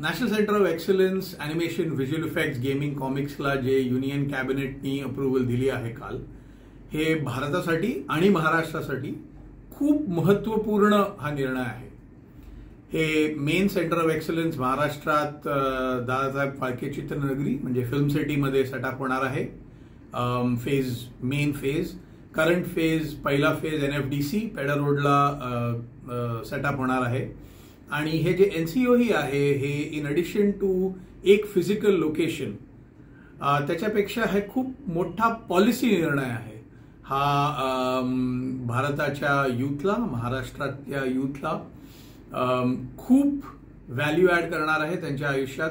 National centre of excellence animation visual effects gaming कॉमिक्सला जे union कॅबिनेटनी approval दिली आहे काल, हे भारतासाठी आणि महाराष्ट्रासाठी खूप महत्त्वपूर्ण हा निर्णय आहे. हे मेन सेंटर ऑफ एक्सलन्स महाराष्ट्रात दादासाहेब फाळके चित्रनगरी म्हणजे फिल्म सिटीमध्ये सेटअप होणार आहे. मेन फेज, करंट फेज, पहिला फेज NFDC पेडा रोडला सेटअप होणार आहे. आणि हे जे NCOE आहे हे इन ॲडिशन टू एक फिजिकल लोकेशन, त्याच्यापेक्षा हे खूप मोठा पॉलिसी निर्णय आहे. हा भारताच्या यूथला, महाराष्ट्रातल्या यूथला खूप व्हॅल्यू ॲड करणार आहे त्यांच्या आयुष्यात.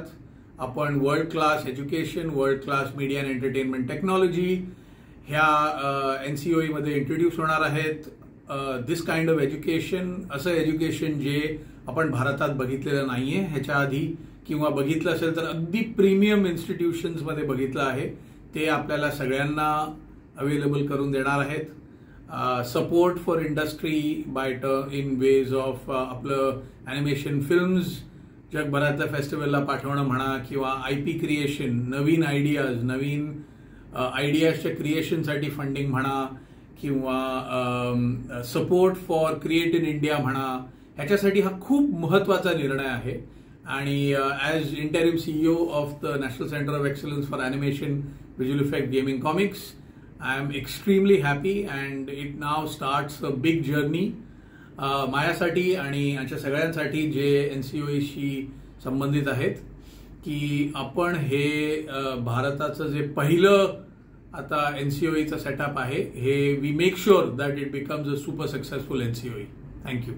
आपण world class education, world class media and entertainment technology ह्या NCOE मध्ये इंट्रोड्यूस होणार आहेत. दिस काइंड ऑफ एज्युकेशन, असं एज्युकेशन जे आपण भारतात बघितलेलं नाहीये ह्याच्या आधी, किंवा बघितलं असेल तर अगदी प्रीमियम इन्स्टिट्यूशन्समध्ये बघितलं आहे. ते आपल्याला सगळ्यांना अवेलेबल करून देणार आहेत. Support for industry in ways of आपलं ॲनिमेशन फिल्म्स जगभरातल्या फेस्टिवलला पाठवणं म्हणा, किंवा IP क्रिएशन, नवीन आयडियाजच्या क्रिएशनसाठी फंडिंग म्हणा, किंवा support for create in India म्हणा, ह्याच्यासाठी हा खूप महत्त्वाचा निर्णय आहे. आणि as interim CEO of the national centre of excellence for animation visual effect gaming comics, I am extremely happy and it now starts a big journey माझ्यासाठी आणि आमच्या सगळ्यांसाठी जे NCOEशी संबंधित आहेत, की आपण हे भारताचं जे पहिलं आता NCOEचं सेटअप आहे, हे we make sure that it becomes a super successful NCOE. Thank you.